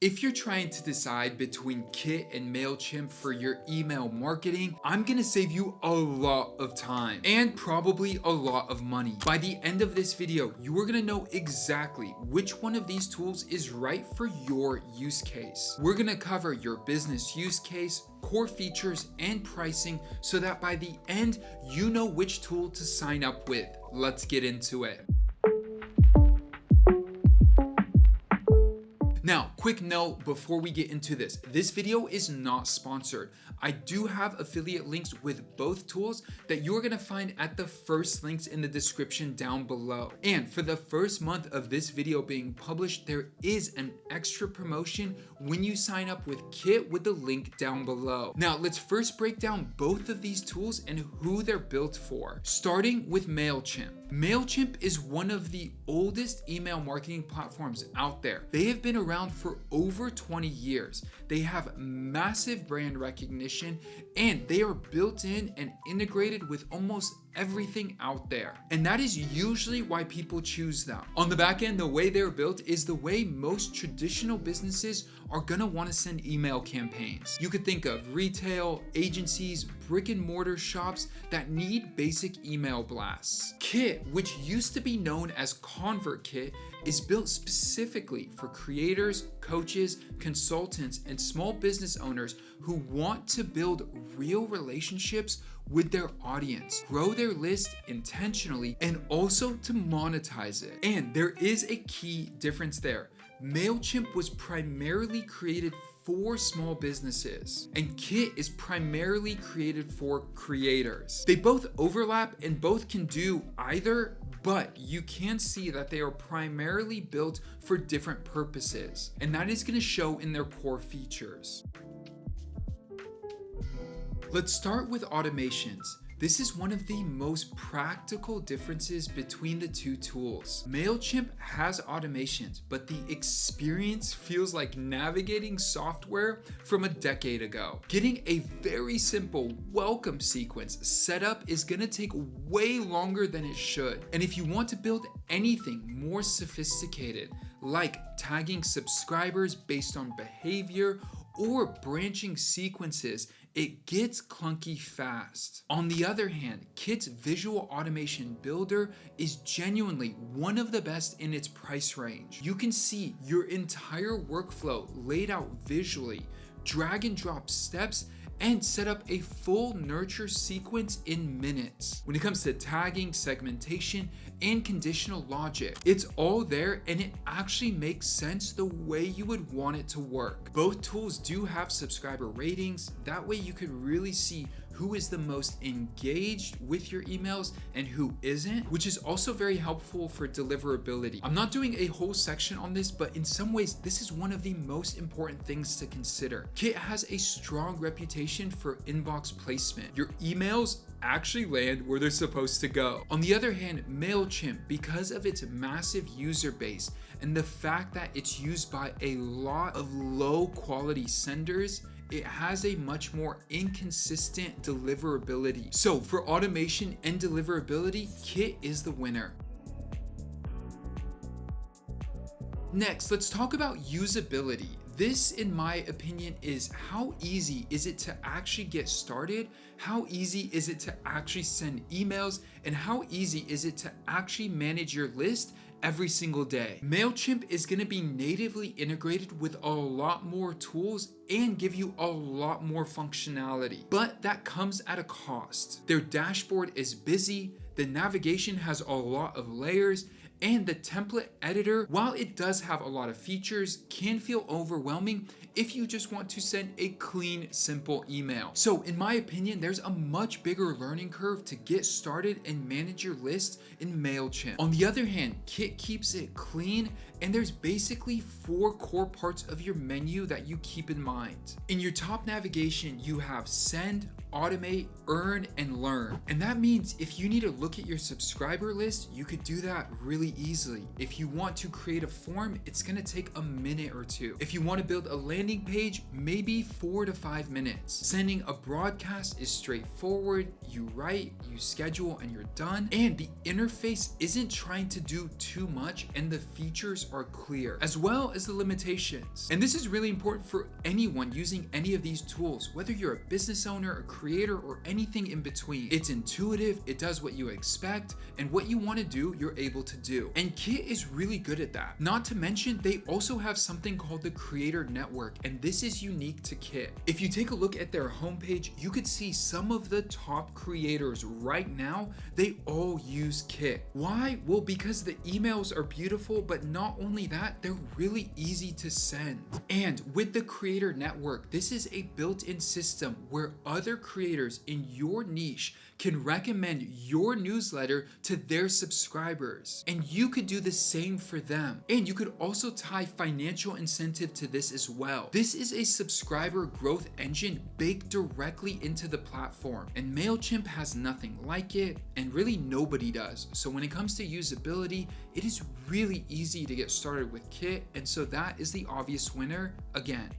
If you're trying to decide between Kit and Mailchimp for your email marketing, I'm gonna save you a lot of time and probably a lot of money. By the end of this video, you are gonna know exactly which one of these tools is right for your use case. We're gonna cover your business use case, core features, and pricing so that by the end, you know which tool to sign up with. Let's get into it. Now, quick note before we get into this video is not sponsored. I do have affiliate links with both tools that you're gonna find at the first links in the description down below. And for the first month of this video being published, there is an extra promotion when you sign up with Kit with the link down below. Now, let's first break down both of these tools and who they're built for. Starting with Mailchimp. Mailchimp is one of the oldest email marketing platforms out there. They have been around for over 20 years. They have massive brand recognition and they are built in and integrated with almost everything out there. And that is usually why people choose them. On the back end, the way they're built is the way most traditional businesses are gonna wanna send email campaigns. You could think of retail, agencies, brick and mortar shops that need basic email blasts. Kit, which used to be known as ConvertKit, is built specifically for creators, coaches, consultants, and small business owners who want to build real relationships with their audience, grow their list intentionally, and also to monetize it. And there is a key difference there. Mailchimp was primarily created for small businesses, and Kit is primarily created for creators. They both overlap and both can do either, but you can see that they are primarily built for different purposes, and that is going to show in their core features. Let's start with automations. This is one of the most practical differences between the two tools. Mailchimp has automations, but the experience feels like navigating software from a decade ago. Getting a very simple welcome sequence set up is gonna take way longer than it should. And if you want to build anything more sophisticated, like tagging subscribers based on behavior or branching sequences, it gets clunky fast. On the other hand, Kit's visual automation builder is genuinely one of the best in its price range. You can see your entire workflow laid out visually, drag and drop steps, and set up a full nurture sequence in minutes. When it comes to tagging, segmentation, and conditional logic, it's all there and it actually makes sense the way you would want it to work. Both tools do have subscriber ratings. That way you could really see who is the most engaged with your emails and who isn't, which is also very helpful for deliverability. I'm not doing a whole section on this, but in some ways, this is one of the most important things to consider. Kit has a strong reputation for inbox placement. Your emails actually land where they're supposed to go. On the other hand, Mailchimp, because of its massive user base and the fact that it's used by a lot of low quality senders, it has a much more inconsistent deliverability. So for automation and deliverability, Kit is the winner. Next, let's talk about usability. This, in my opinion, is how easy is it to actually get started, how easy is it to actually send emails, and how easy is it to actually manage your list every single day. Mailchimp is going to be natively integrated with a lot more tools and give you a lot more functionality, but that comes at a cost. Their dashboard is busy, the navigation has a lot of layers, and the template editor, while it does have a lot of features, can feel overwhelming if you just want to send a clean, simple email. So in my opinion, there's a much bigger learning curve to get started and manage your list in Mailchimp. On the other hand, Kit keeps it clean and there's basically 4 core parts of your menu that you keep in mind. In your top navigation, you have send, automate, earn, and learn. And that means if you need to look at your subscriber list, you could do that really easily. If you want to create a form, it's gonna take a minute or two. If you want to build a landing page, maybe 4 to 5 minutes. Sending a broadcast is straightforward. You write, you schedule, and you're done. And the interface isn't trying to do too much, and the features are clear, as well as the limitations. And this is really important for anyone using any of these tools, whether you're a business owner, a creator, or anything in between. It's intuitive, it does what you expect, and what you want to do, you're able to do. And Kit is really good at that. Not to mention, they also have something called the Creator Network, and this is unique to Kit. If you take a look at their homepage, you could see some of the top creators right now, they all use Kit. Why? Well, because the emails are beautiful, but not only that, they're really easy to send. And with the Creator Network, this is a built-in system where other creators in your niche can recommend your newsletter to their subscribers. And you could do the same for them. And you could also tie financial incentive to this as well. This is a subscriber growth engine baked directly into the platform. And Mailchimp has nothing like it, and really nobody does. So when it comes to usability, it is really easy to get started with Kit, and so that is the obvious winner again.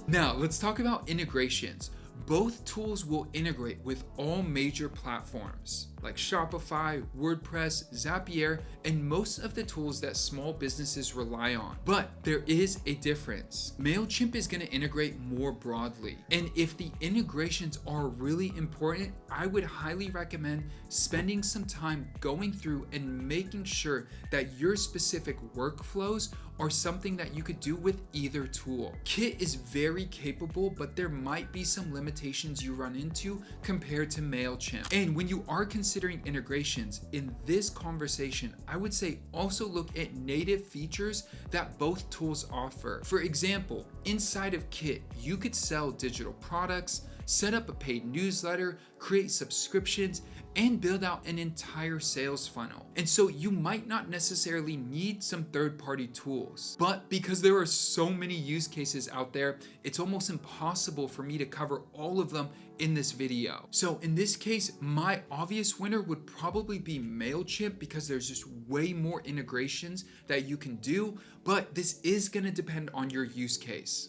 Now, let's talk about integrations. Both tools will integrate with all major platforms like Shopify, WordPress, Zapier, and most of the tools that small businesses rely on. But there is a difference. Mailchimp is going to integrate more broadly. And if the integrations are really important, I would highly recommend spending some time going through and making sure that your specific workflows are something that you could do with either tool. Kit is very capable, but there might be some limitations you run into compared to Mailchimp. And when you are considering integrations in this conversation, I would say also look at native features that both tools offer. For example, inside of Kit, you could sell digital products, set up a paid newsletter, create subscriptions, and build out an entire sales funnel. And so you might not necessarily need some third-party tools, but because there are so many use cases out there, it's almost impossible for me to cover all of them in this video. So in this case, my obvious winner would probably be Mailchimp because there's just way more integrations that you can do, but this is going to depend on your use case.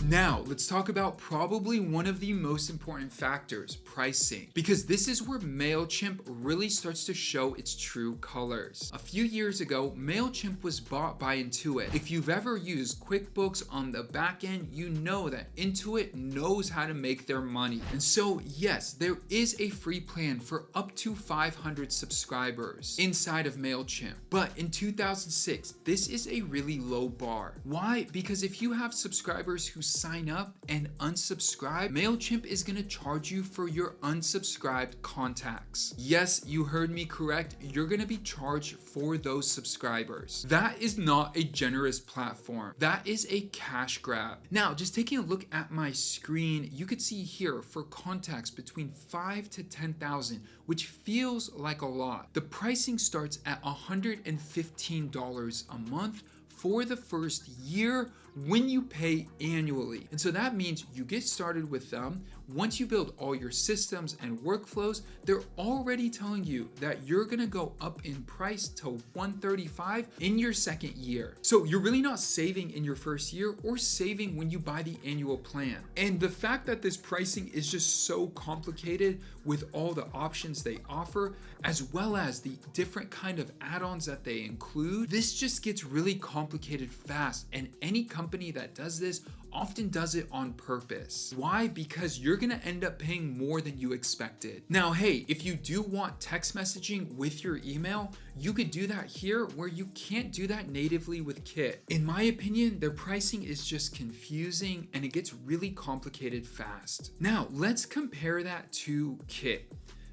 Now, let's talk about probably one of the most important factors, pricing, because this is where Mailchimp really starts to show its true colors. A few years ago, Mailchimp was bought by Intuit. If you've ever used QuickBooks on the back end, you know that Intuit knows how to make their money. And so, yes, there is a free plan for up to 500 subscribers inside of Mailchimp. But in 2006, this is a really low bar. Why? Because if you have subscribers who sign up and unsubscribe, Mailchimp is going to charge you for your unsubscribed contacts. Yes, you heard me correct. You're going to be charged for those subscribers. That is not a generous platform. That is a cash grab. Now, just taking a look at my screen, you could see here for contacts between 5 to 10,000, which feels like a lot. The pricing starts at $115 a month for the first year when you pay annually. And so that means you get started with them. Once you build all your systems and workflows, they're already telling you that you're gonna go up in price to $135 in your second year. So you're really not saving in your first year or saving when you buy the annual plan. And the fact that this pricing is just so complicated with all the options they offer, as well as the different kind of add-ons that they include, this just gets really complicated fast. And any company that does this often does it on purpose. Why? Because you're gonna end up paying more than you expected. Now, hey, if you do want text messaging with your email, you could do that here where you can't do that natively with Kit. In my opinion, their pricing is just confusing and it gets really complicated fast. Now, let's compare that to Kit.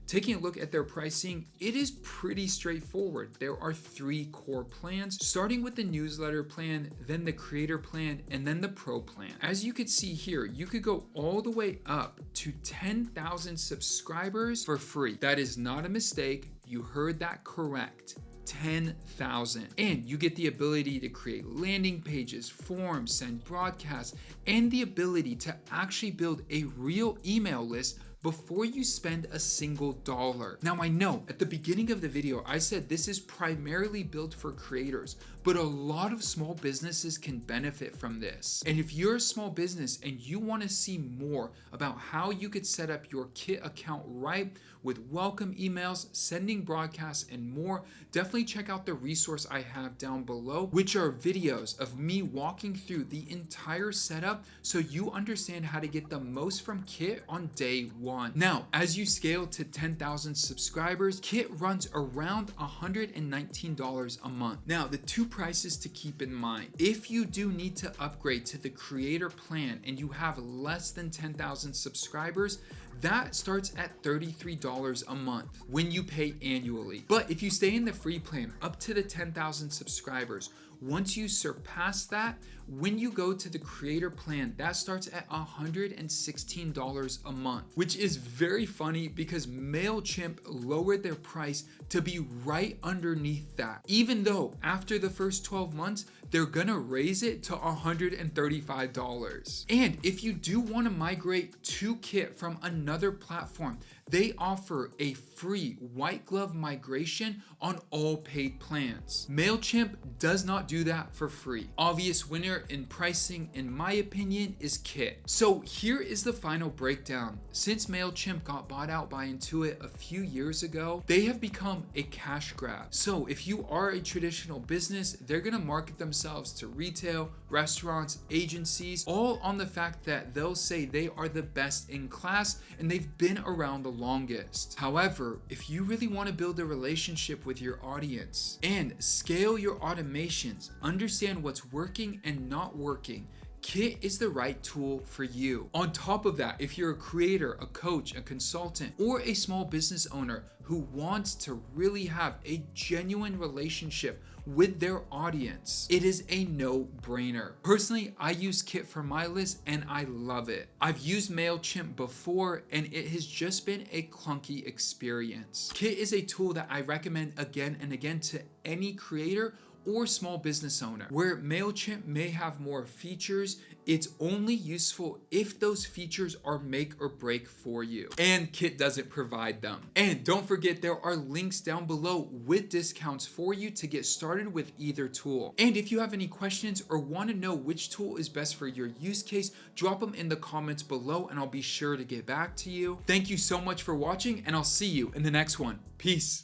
Taking a look at their pricing, it is pretty straightforward. There are 3 core plans, starting with the newsletter plan, then the creator plan, and then the pro plan. As you could see here, you could go all the way up to 10,000 subscribers for free. That is not a mistake. You heard that correct. 10,000. And you get the ability to create landing pages, forms, send broadcasts, and the ability to actually build a real email list before you spend a single dollar. Now, I know at the beginning of the video, I said this is primarily built for creators, but a lot of small businesses can benefit from this. And if you're a small business and you want to see more about how you could set up your Kit account right with welcome emails, sending broadcasts, and more, definitely check out the resource I have down below, which are videos of me walking through the entire setup so you understand how to get the most from Kit on day one. Now, as you scale to 10,000 subscribers, Kit runs around $119 a month. Now, the two prices to keep in mind: if you do need to upgrade to the creator plan and you have less than 10,000 subscribers, that starts at $33 a month when you pay annually. But if you stay in the free plan up to the 10,000 subscribers, once you surpass that, when you go to the creator plan, that starts at $116 a month, which is very funny because Mailchimp lowered their price to be right underneath that, even though after the first 12 months, they're gonna raise it to $135. And if you do wanna migrate to Kit from another platform, they offer a free white glove migration on all paid plans. Mailchimp does not do that for free. Obvious winner in pricing, in my opinion, is Kit. So here is the final breakdown. Since Mailchimp got bought out by Intuit a few years ago, they have become a cash grab. So if you are a traditional business, they're gonna market themselves to retail, restaurants, agencies, all on the fact that they'll say they are the best in class and they've been around the longest. However, if you really want to build a relationship with your audience and scale your automations, understand what's working and not working, Kit is the right tool for you. On top of that, if you're a creator, a coach, a consultant, or a small business owner who wants to really have a genuine relationship with their audience, it is a no-brainer. Personally, I use Kit for my list and I love it. I've used Mailchimp before and it has just been a clunky experience. Kit is a tool that I recommend again and again to any creator or small business owner. Where Mailchimp may have more features, it's only useful if those features are make or break for you, and Kit doesn't provide them. And don't forget, there are links down below with discounts for you to get started with either tool. And if you have any questions or want to know which tool is best for your use case, drop them in the comments below and I'll be sure to get back to you. Thank you so much for watching and I'll see you in the next one. Peace.